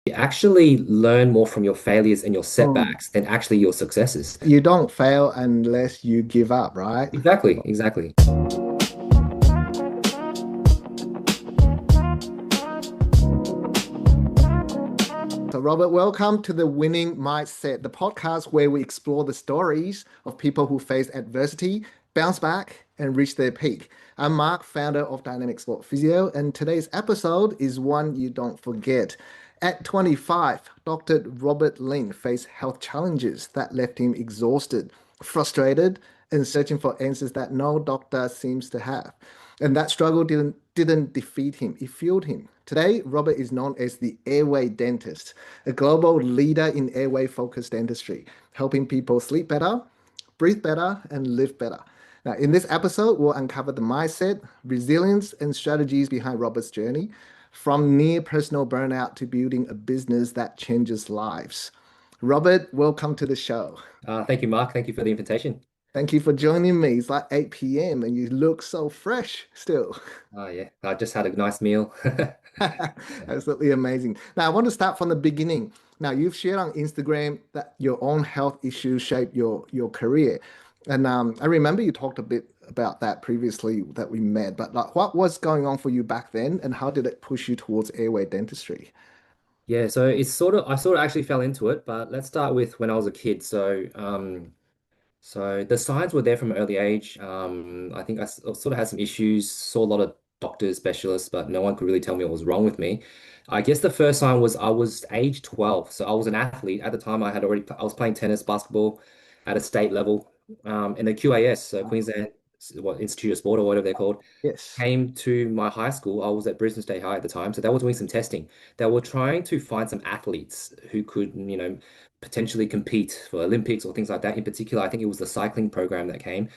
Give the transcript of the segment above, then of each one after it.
You actually learn more from your failures and your Hmm. setbacks than actually your successes. You don't fail unless you give up, right? Exactly, exactly. So, Robert, welcome to the Winning Mindset, the podcast where we explore the stories of people who face adversity, bounce back, and reach their peak. I'm Mark, founder of Dynamic Sport Physio, and today's episode is one you don't forget. At 25, Dr. Robert Lin faced health challenges that left him exhausted, frustrated, and searching for answers that no doctor seems to have. And that struggle didn't defeat him, it fueled him. Today, Robert is known as the airway dentist, a global leader in airway focused dentistry, helping people sleep better, breathe better, and live better. Now, in this episode, we'll uncover the mindset, resilience, and strategies behind Robert's journey, from near personal burnout to building a business that changes lives. Robert, welcome to the show. Thank you, Mark. Thank you for the invitation. Thank you for joining me. It's like 8 p.m. and you look so fresh still. Oh, yeah. I just had a nice meal. Absolutely amazing. Now, I want to start from the beginning. Now, you've shared on Instagram that your own health issues shaped your career. And I remember you talked a bit about that previously that we met, but like what was going on for you back then and how did it push you towards airway dentistry? Yeah, so I sort of actually fell into it, but let's start with when I was a kid. So the signs were there from an early age. I think sort of had some issues, saw a lot of doctors, specialists, but no one could really tell me what was wrong with me. I guess the first sign was I was age 12. So I was an athlete. At the time, I was playing tennis, basketball at a state level. And the QAS, so Wow. Queensland Institute of Sport or whatever they're called, Yes. came to my high school. I was at Brisbane State High at the time, so they were doing some testing. They were trying to find some athletes who could, potentially compete for Olympics or things like that. In particular, I think it was the cycling program that came.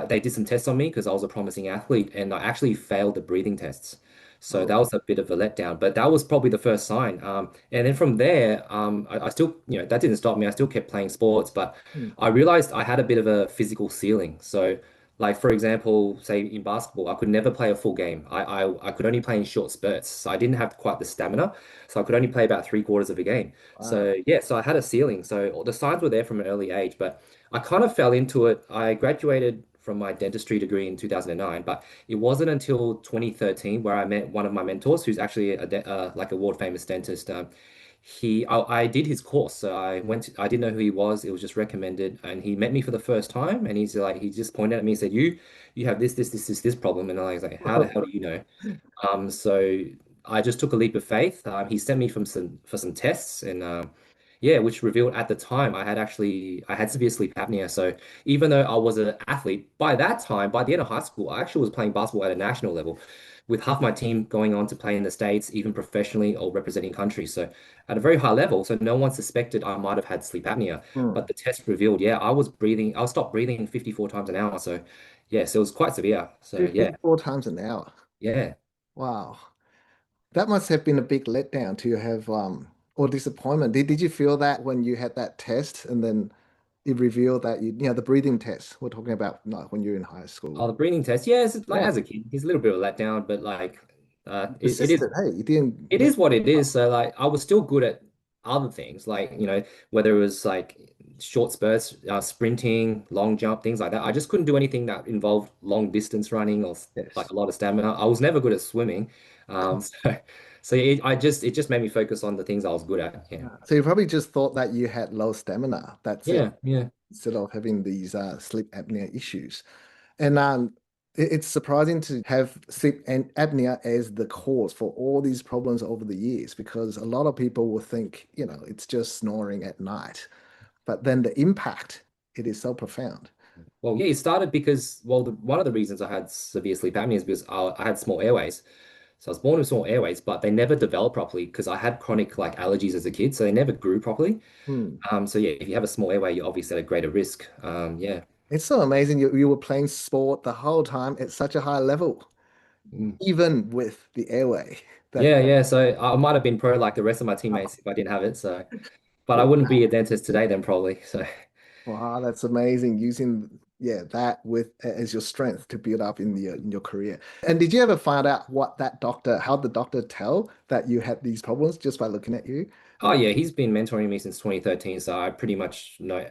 They did some tests on me because I was a promising athlete, and I actually failed the breathing tests. So that Oh. was a bit of a letdown, but that was probably the first sign. And then from there, I still, that didn't stop me. I still kept playing sports, but Hmm. I realized I had a bit of a physical ceiling. So like for example, say in basketball, I could never play a full game. I could only play in short spurts. So I didn't have quite the stamina. So I could only play about three-quarters of a game. Wow. So yeah, so I had a ceiling. So the signs were there from an early age, but I kind of fell into it. I graduated from my dentistry degree in 2009, but it wasn't until 2013 where I met one of my mentors, who's actually like a world famous dentist. I did his course, so I didn't know who he was. It was just recommended, and he met me for the first time, and he just pointed at me and said, you have this problem," and I was like, "How the hell do you know?" So I just took a leap of faith. He sent me for some tests, and yeah, which revealed at the time I had severe sleep apnea. So even though I was an athlete, by that time, by the end of high school, I actually was playing basketball at a national level, with half my team going on to play in the States, even professionally or representing countries. So at a very high level, so no one suspected I might have had sleep apnea. Hmm. But the test revealed, yeah, I was stopped breathing 54 times an hour. So yeah, so it was quite severe. So yeah, 54 times an hour. yeah. Wow. That must have been a big letdown to have or disappointment. Did you feel that when you had that test and then it revealed that the breathing test we're talking about like when you're in high Oh, school. the breathing test. Yeah, it's like Yeah. as a kid, he's a little bit of a letdown, but like Persistent. Hey, you didn't it let is what it is. So like I was still good at other things, like whether it was like short spurts, sprinting, long jump, things like that. I just couldn't do anything that involved long distance running or like yes. a lot of stamina. I was never good at swimming, so it just made me focus on the things I was good at. Yeah, So you probably just thought that you had low stamina. That's it, yeah, yeah. instead of having these sleep apnea issues. And it's surprising to have sleep and apnea as the cause for all these problems over the years, because a lot of people will think, it's just snoring at night. But then the impact, it is so profound. Well, yeah, it started because one of the reasons I had severe sleep apnea is because I had small airways. So I was born with small airways, but they never developed properly because I had chronic like allergies as a kid, so they never grew properly. Hmm. So yeah, if you have a small airway, you're obviously at a greater risk. Yeah. It's so amazing you were playing sport the whole time at such a high level, Mm. even with the airway. That Yeah, yeah. So I might have been pro like the rest of my teammates if I didn't have it. But I wow, wouldn't be a dentist today then probably. So wow, that's amazing. Using yeah, that with as your strength to build up in your career. And did you ever find out what that doctor, how the doctor tell that you had these problems just by looking at you? Oh yeah, he's been mentoring me since 2013, so I pretty much know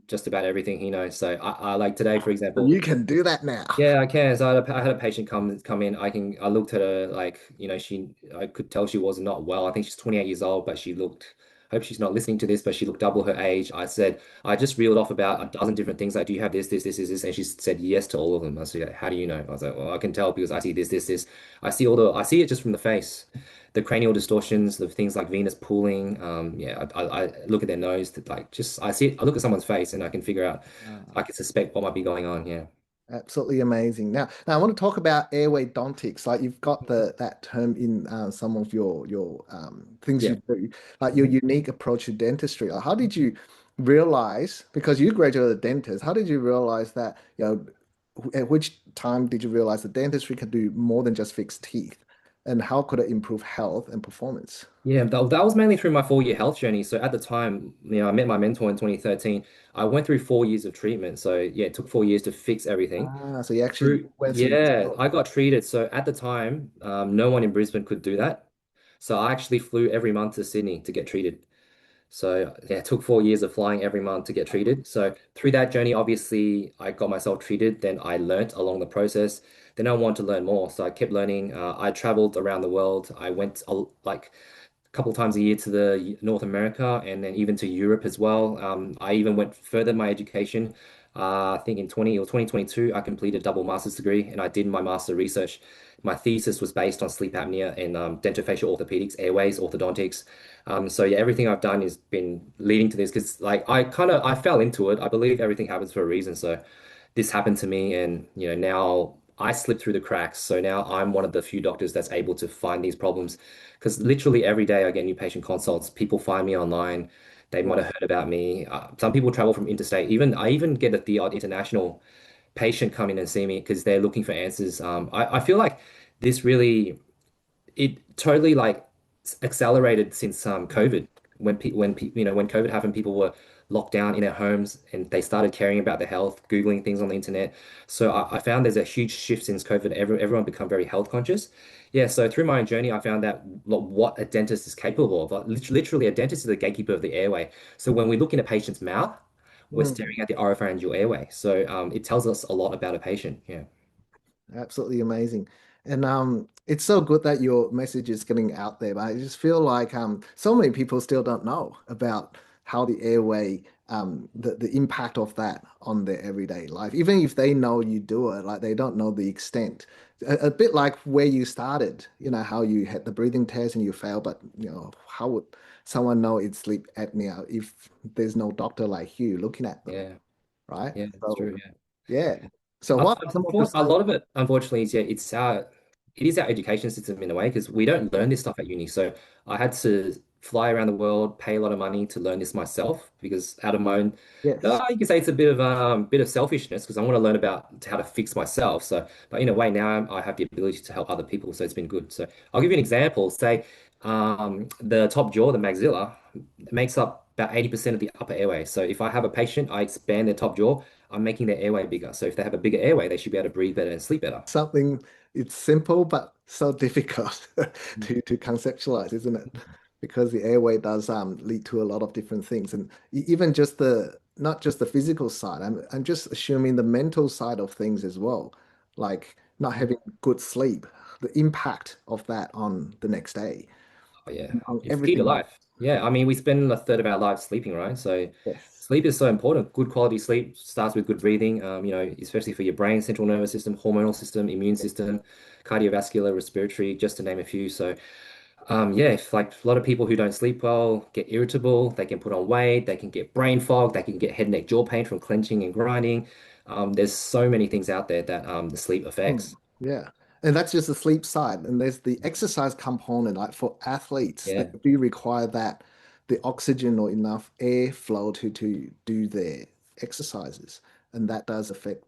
just about everything he knows. So I like today, for So example. you can do that now. Yeah, I can. So I had a patient come in. I looked at her like, I could tell she was not well. I think she's 28 years old, but she looked, hope she's not listening to this, but she looked double her age. I said, I just reeled off about a dozen different things. Like, do you have this? And she said yes to all of them. I said, how do you know? I was like, well, I can tell because I see this. I see it just from the face, the cranial distortions, the things like venous pooling. Yeah, I look at their nose to like just I see it. I look at someone's face and I can figure out. I can suspect what might be going on. Yeah. Absolutely amazing. Now I want to talk about airway dontics. Like you've got the that term in some of your things Yeah. you do, like your unique approach to dentistry. Like how did you realize, because you graduated a dentist, how did you realize that, at which time did you realize that dentistry can do more than just fix teeth? And how could it improve health and performance? Yeah, that was mainly through my 4 year health journey. So at the time, I met my mentor in 2013. I went through 4 years of treatment. So yeah, it took 4 years to fix everything. Ah, so you actually Through, went through this. yeah, I got treated. So at the time, no one in Brisbane could do that. So I actually flew every month to Sydney to get treated. So yeah, it took 4 years of flying every month to get treated. So through that journey, obviously, I got myself treated. Then I learnt along the process. Then I wanted to learn more. So I kept learning. I traveled around the world. I went like couple times a year to the North America and then even to Europe as well. I even went further in my education. I think in 2022, I completed a double master's degree and I did my master research. My thesis was based on sleep apnea and dentofacial orthopedics, airways, orthodontics. So yeah, everything I've done has been leading to this because like I fell into it. I believe everything happens for a reason. So this happened to me and now I slipped through the cracks. So now I'm one of the few doctors that's able to find these problems because literally every day I get new patient consults. People find me online. They might have Wow. heard about me. Some people travel from interstate. Even I even get the odd international patient come in and see me because they're looking for answers. I feel like this really it totally like accelerated since COVID when COVID happened, people were locked down in their homes and they started caring about their health, Googling things on the internet. So I found there's a huge shift since COVID. Everyone become very health conscious. Yeah, so through my own journey, I found that what a dentist is capable of. Like, literally, a dentist is the gatekeeper of the airway. So when we look in a patient's mouth, we're Mm. staring at the oropharyngeal airway. So it tells us a lot about a patient. Yeah. Absolutely amazing. And it's so good that your message is getting out there, but I just feel like so many people still don't know about how the airway the impact of that on their everyday life. Even if they know you do it, like they don't know the extent. A bit like where you started, how you had the breathing test and you failed, but how would someone know it's sleep apnea if there's no doctor like you looking at them, Yeah. right? Yeah, it's So true. Yeah. yeah. So what are some of the A signs? lot of it, unfortunately, is it is our education system in a way because we don't learn this stuff at uni. So I had to fly around the world, pay a lot of money to learn this myself because out of my own, Yes. you can say it's a bit of selfishness because I want to learn about how to fix myself. So, but in a way now I have the ability to help other people, so it's been good. So I'll give you an example. Say, the top jaw, the maxilla, makes up about 80% of the upper airway. So if I have a patient, I expand their top jaw. I'm making their airway bigger. So if they have a bigger airway, they should be able to breathe better and sleep better. Something it's simple but so difficult Mm. to conceptualize, isn't it? Because the airway does lead to a lot of different things, and even just the not just the physical side. I'm just assuming the mental side of things as well, like not having good sleep, the impact of that on the next day, Oh, yeah. on It's key to everything. life. Yeah. I mean, we spend a third of our lives sleeping, right? So Yes. sleep is so important. Good quality sleep starts with good breathing, especially for your brain, central nervous system, hormonal system, immune system, cardiovascular, respiratory, just to name a few. So yeah, if, like a lot of people who don't sleep well get irritable, they can put on weight, they can get brain fog, they can get head, neck, jaw pain from clenching and grinding. There's so many things out there that the sleep affects. Mm, yeah. And that's just the sleep side. And there's the exercise component. Like for athletes, they Yeah, do require that the oxygen or enough airflow to do their exercises. And that does affect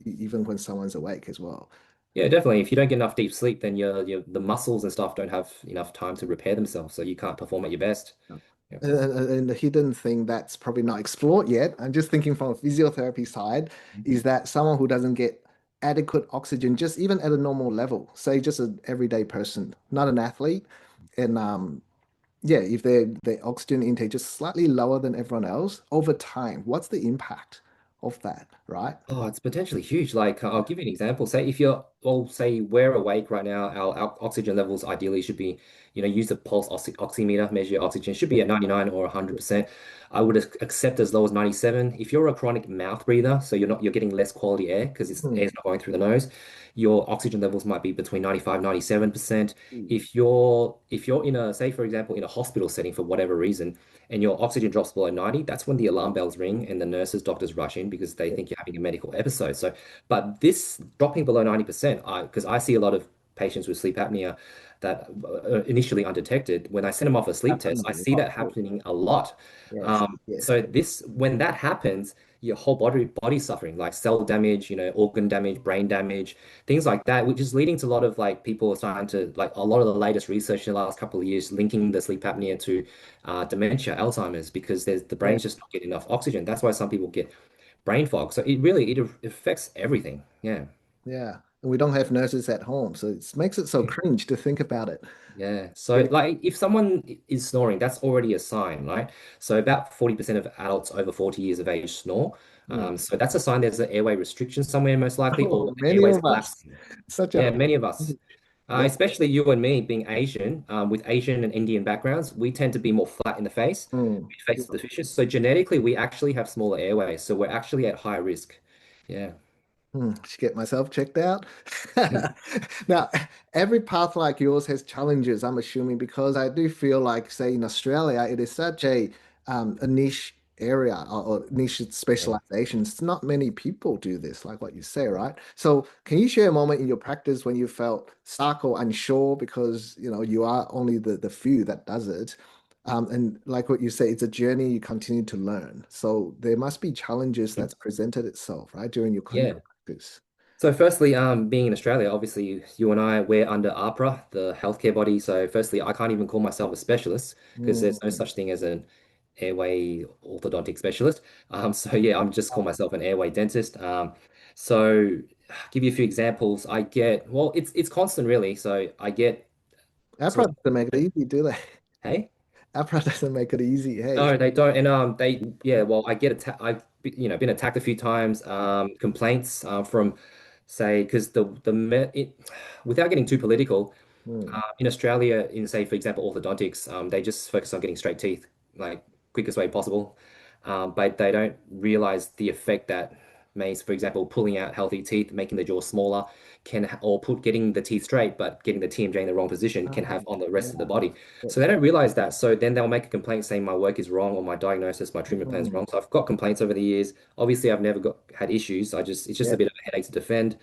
even when someone's awake as well. yeah, definitely. If you don't get enough deep sleep, then the muscles and stuff don't have enough time to repair themselves, so you can't perform at your best. Yeah. And the hidden thing that's probably not explored yet, I'm just thinking from a physiotherapy side, is that someone who doesn't get adequate oxygen, just even at a normal level, say just an everyday person, not an athlete, and yeah, if their oxygen intake just slightly lower than everyone else over time, what's the impact of that, right? Oh, it's potentially huge. Like, I'll give you an example. Say if you're, well, say we're awake right now, our oxygen levels ideally should be, use a pulse oximeter, measure your oxygen, should be at 99 or 100%. I would accept as low as 97. If you're a chronic mouth breather, so you're getting less quality air because it's Hmm. air's not going through the nose, your oxygen levels might be between 95, 97%. If you're in a, say for example, in a hospital setting for whatever reason, and your oxygen drops below 90, that's when the alarm bells ring and the nurses, doctors rush in because they think you're having a medical episode. So, but this dropping below 90%, because I see a lot of patients with sleep apnea that initially undetected, when I send them off a sleep test, Happens I a see lot. that happening a lot. Yes, yes. So when that happens, your whole body's suffering, like cell damage, organ damage, brain damage, things like that, which is leading to a lot of like people are starting to like a lot of the latest research in the last couple of years linking the sleep apnea to dementia, Alzheimer's, because the Yeah, brain's just not getting enough oxygen. That's why some people get brain fog. So it affects everything. Yeah. yeah. And we don't have nurses at home, so it makes it so cringe to think about it. Yeah. So Yeah. like if someone is snoring, that's already a sign, right? So about 40% of adults over 40 years of age snore. Hmm. So that's a sign there's an airway restriction somewhere most likely, or Oh, the many airway's of us. collapsing. Such Yeah, a many of us. yeah. Especially you and me being Asian, with Asian and Indian backgrounds, we tend to be more flat in the face, Hmm. face deficient. So genetically, we actually have smaller airways. So we're actually at higher risk. Yeah. Should get myself checked out. Now, every path like yours has challenges, I'm assuming, because I do feel like, say, in Australia, it is such a niche area or niche Yeah. specializations. Not many people do this, like what you say, right? So, can you share a moment in your practice when you felt stuck or unsure because you are only the few that does it? And like what you say, it's a journey you continue to learn. So there must be challenges that's presented itself, right, during your Yeah. clinical practice. So firstly, being in Australia, obviously you and I, we're under APRA, the healthcare body. So firstly, I can't even call myself a specialist because there's no Mm. such thing as an airway orthodontic specialist. So yeah, I'm just call myself an airway dentist. So give you a few examples. Well, it's constant really. So I get sort APRA doesn't make it of, easy, do they? hey. APRA doesn't make it easy. Hey. No, they don't. And yeah, well, I get attacked. I've been attacked a few times. Complaints from, say, because without getting too political, Mm. in Australia, in say for example orthodontics, they just focus on getting straight teeth, like quickest way possible, but they don't realize the effect that means, for example, pulling out healthy teeth, making the jaw smaller, or put getting the teeth straight, but getting the TMJ in the wrong position can have on the rest of the Yeah. body. So they don't realize that. So then they'll make a complaint saying my work is wrong or my diagnosis, my treatment plan is Mm. wrong. So I've got complaints over the years. Obviously, I've never had issues. It's just Yeah. a bit of a headache to defend.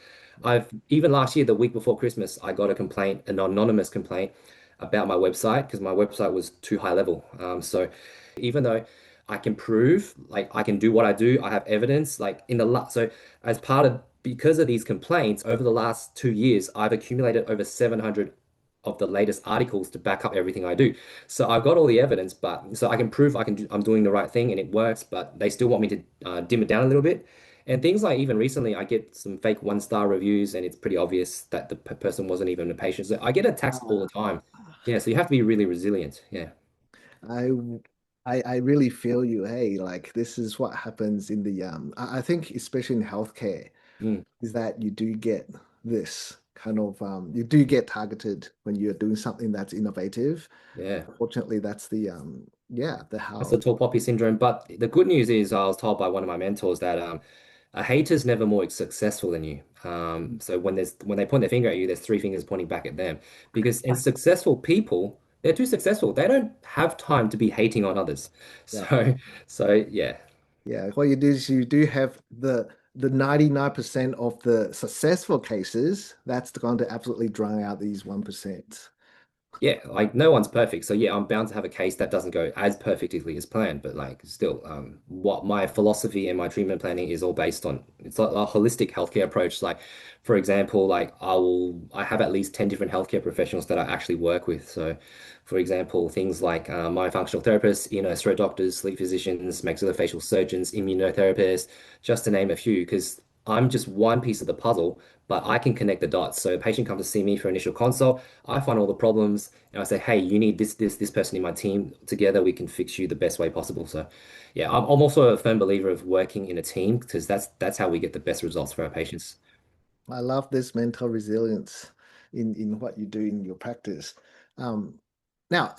I've even last year, the week before Christmas, I got a complaint, an anonymous complaint about my website because my website was too high level. So even though I can prove, like I can do what I do, I have evidence, like in the last, so as part of, because of these complaints over the last 2 years, I've accumulated over 700 of the latest articles to back up everything I do. So I've got all the evidence, but so I can prove I'm doing the right thing and it works, but they still want me to dim it down a little bit. And things like even recently, I get some fake one-star reviews, and it's pretty obvious that the person wasn't even a patient. So I get attacked all the time. Yeah, so you have to be really resilient. Yeah. I I really feel you. Hey, like this is what happens in the I think especially in healthcare Mm, is that you do get this kind of you do get targeted when you're doing something that's innovative. yeah. Unfortunately, that's the yeah, the That's the how. tall poppy syndrome. But the good news is, I was told by one of my mentors that a hater's never more successful than you. So when they point their finger at you, there's three fingers pointing back at them. Because in successful people, they're too successful. They don't have time to be hating on others. Yeah. So yeah, Yeah, what you do is you do have the 99% of the successful cases, that's going to absolutely drown out these 1%. Yeah, like no one's perfect. So yeah, I'm bound to have a case that doesn't go as perfectly as planned, but like still, what my philosophy and my treatment planning is all based on, it's like a holistic healthcare approach. Like, for example, like I have at least 10 different healthcare professionals that I actually work with. So, for example, things like myofunctional therapists, throat doctors, sleep physicians, maxillofacial surgeons, immunotherapists, just to name a few, because I'm just one piece of the puzzle, but I can connect the dots. So a patient comes to see me for initial consult. I find all the problems and I say, hey, you need this person in my team. Together, we can fix you the best way possible. So, yeah, I'm also a firm believer of working in a team because that's how we get the best results for our patients. I love this mental resilience in what you do in your practice. Um, now,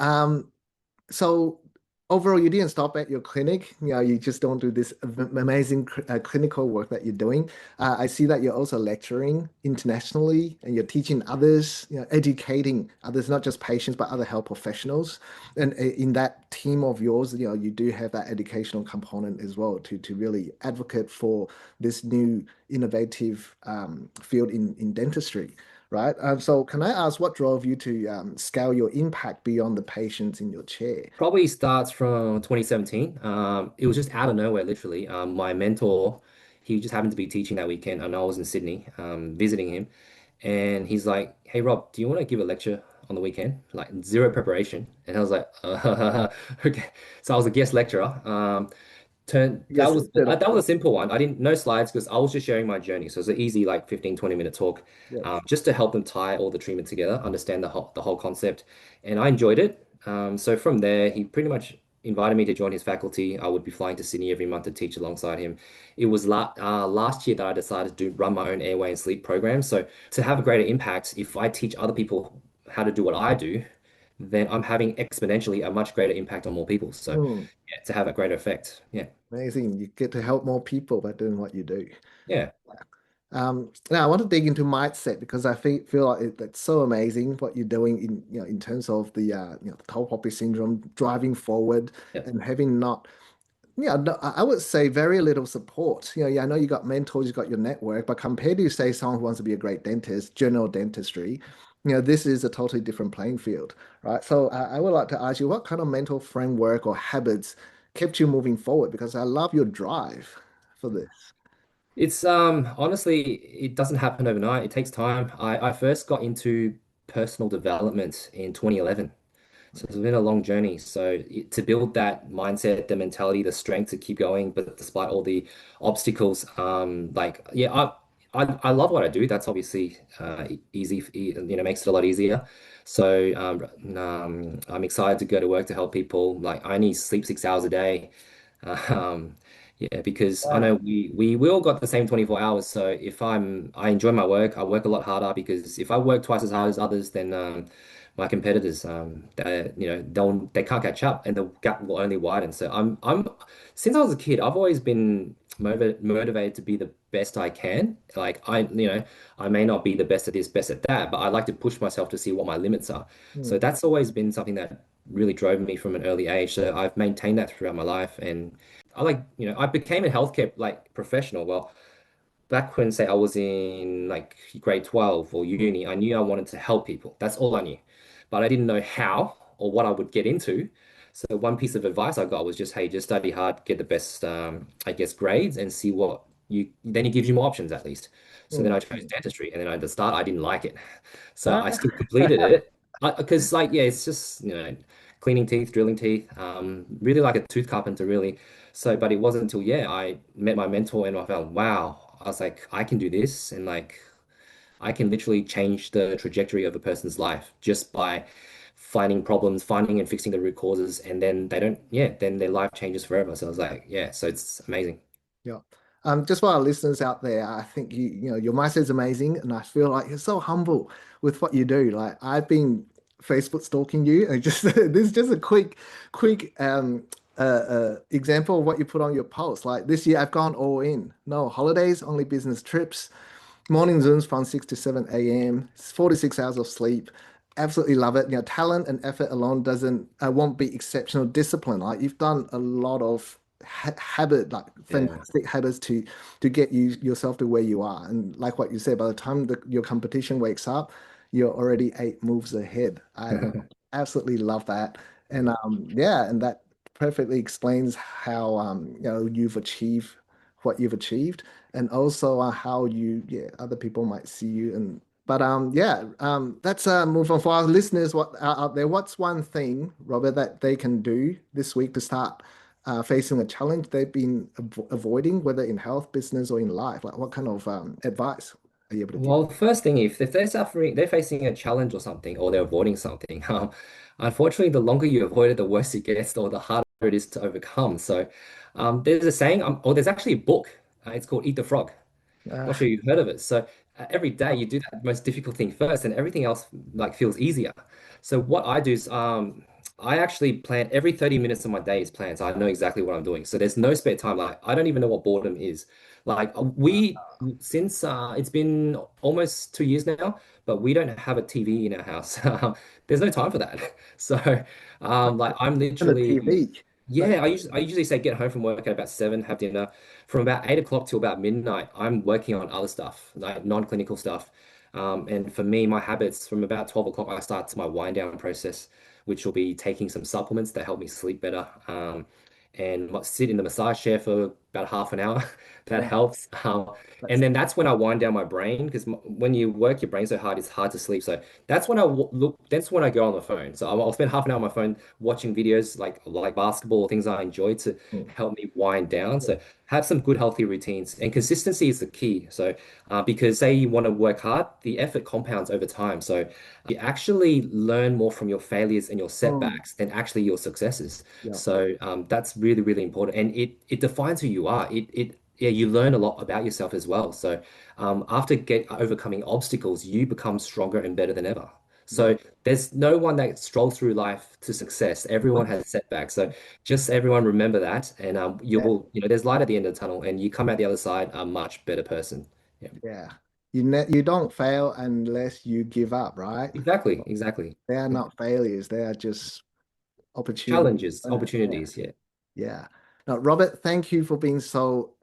so overall, you didn't stop at your clinic. You just don't do this amazing clinical work that you're doing. I see that you're also lecturing internationally and you're teaching others, educating others, not just patients, but other health professionals. And in that team of yours, you do have that educational component as well to really advocate for this new innovative field in dentistry. Right. So can I ask what drove you to scale your impact beyond the patients in your chair? Probably starts from 2017. It was just out of nowhere, literally. My mentor, he just happened to be teaching that weekend, and I was in Sydney, visiting him. And he's like, "Hey Rob, do you want to give a lecture on the weekend?" Like zero preparation. And I was like, "Okay." So I was a guest lecturer. Yes, That was a simple one. I didn't no slides because I was just sharing my journey. So it's an easy like 15-20 minute talk, yes. just to help them tie all the treatment together, understand the whole concept, and I enjoyed it. So from there, he pretty much invited me to join his faculty. I would be flying to Sydney every month to teach alongside him. It was last year that I decided to run my own airway and sleep program. So to have a greater impact, if I teach other people how to do what I do, then I'm having exponentially a much greater impact on more people. So Hmm, yeah, to have a greater effect. Yeah. amazing. You get to help more people by doing what you do. Yeah. Now I want to dig into mindset because I feel like that's so amazing what you're doing in terms of the tall poppy syndrome, driving forward Yeah. and having not. Yeah, no, I would say very little support. Yeah, I know you got mentors, you got your network, but compared to say someone who wants to be a great dentist, general dentistry, this is a totally different playing field, right? So I would like to ask you, what kind of mental framework or habits kept you moving forward? Because I love your drive for this. It's honestly, it doesn't happen overnight. It takes time. I first got into personal development in 2011. So it's been a long journey. So to build that mindset, the mentality, the strength to keep going, but despite all the obstacles, like yeah, I love what I do. That's obviously easy, makes it a lot easier. So I'm excited to go to work to help people. Like I only sleep 6 hours a day. Um, yeah, because I know Wow. we all got the same 24 hours. So if I enjoy my work, I work a lot harder because if I work twice as hard as others, then my competitors, they can't catch up, and the gap will only widen. So I'm since I was a kid, I've always been motivated to be the best I can. Like I may not be the best at this, best at that, but I like to push myself to see what my limits are. So Hmm. that's always been something that really drove me from an early age. So I've maintained that throughout my life, and I became a healthcare like professional. Well, back when, say, I was in like grade 12 or uni, I knew I wanted to help people. That's all I knew. But I didn't know how or what I would get into. So one piece of advice I got was just, hey, just study hard, get the best, I guess, grades and see then it gives you more options at least. So then Hmm. I chose dentistry. And then at the start, I didn't like it. So I Ah. still completed it because like, yeah, it's just, cleaning teeth, drilling teeth, really like a tooth carpenter, really. So, but it wasn't until, yeah, I met my mentor and I felt, wow, I was like, I can do this. And like, I can literally change the trajectory of a person's life just by finding problems, finding and fixing the root causes. And then then their life changes forever. So I was like, yeah, so it's amazing. Yeah. Just for our listeners out there, I think your mindset is amazing, and I feel like you're so humble with what you do. Like I've been Facebook stalking you, and just this is just a quick example of what you put on your post. Like this year, I've gone all in. No holidays, only business trips. Morning zooms from 6 to 7 a.m. 46 hours of sleep. Absolutely love it. Talent and effort alone doesn't won't be exceptional discipline. Like you've done a lot of habit, like Yeah. fantastic habits to get yourself to where you are. And like what you said, by the time your competition wakes up, you're already 8 moves ahead. I absolutely love that. And yeah, and that perfectly explains how you've achieved what you've achieved, and also how yeah, other people might see you. And but yeah, let's move on for our listeners. What out there? What's one thing, Robert, that they can do this week to start facing a challenge they've been avoiding, whether in health, business, or in life? Like, what kind of advice are you able to give? Well, first thing, if they're suffering, they're facing a challenge or something, or they're avoiding something, unfortunately, the longer you avoid it, the worse it gets, or the harder it is to overcome. So, there's a saying, or there's actually a book. It's called Eat the Frog. Uh, Not sure you've heard of it. So every day you do that most difficult thing first, and everything else like feels easier. So what I do is I actually plan every 30 minutes of my day is planned. So I know exactly what I'm doing. So there's no spare time. Like I don't even know what boredom is. Like we since it's been almost 2 years now, but we don't have a TV in our house. There's no time for that. So like I'm and the literally TV. Like, yeah, I usually say get home from work at about 7, have dinner. From about 8 o'clock till about midnight, I'm working on other stuff, like non-clinical stuff. And for me, my habits from about 12 o'clock, I start my wind down process, which will be taking some supplements that help me sleep better. And sit in the massage chair for about half an hour. That wow, helps. And that's then that's when I wind down my brain because when you work your brain so hard, it's hard to sleep. So that's when that's when I go on the phone. So I'll spend half an hour on my phone watching videos like basketball or things I enjoy to mm, help me wind down. So have some good healthy routines and consistency is the key. So because say you want to work hard, the effort compounds over time. So you actually learn more from your failures and your mm, setbacks than actually your successes. yeah, So that's really, really important. And it defines who you are. Yeah, you learn a lot about yourself as well. So after get overcoming obstacles, you become stronger and better than ever. yeah. So there's no one that strolls through life to success. Everyone has setbacks. So just everyone remember that, and Yeah, there's light at the end of the tunnel, and you come out the other side a much better person. Yeah, yeah. You don't fail unless you give up, right? exactly, exactly. They are Yeah. not failures. They are just opportunities. Challenges, Yeah. opportunities. Yeah. Yeah. Now, Robert, thank you for being so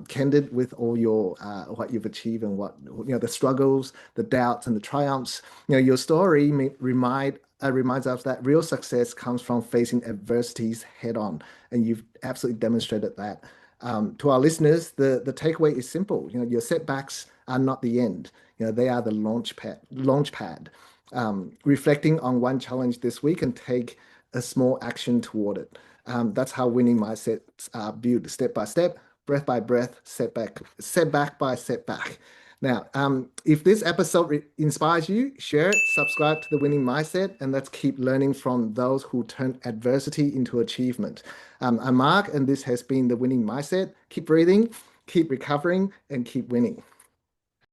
candid with all your what you've achieved and what the struggles, the doubts, and the triumphs. Your story reminds us that real success comes from facing adversities head on, and you've absolutely demonstrated that. To our listeners, the takeaway is simple. Your setbacks are not the end. They are the launch pad. Reflecting on one challenge this week and take a small action toward it. That's how winning mindsets are built step by step, breath by breath, setback by setback. Now, if this episode inspires you, share it, subscribe to the winning mindset, and let's keep learning from those who turn adversity into achievement. I'm Mark, and this has been the winning mindset. Keep breathing, keep recovering, and keep winning.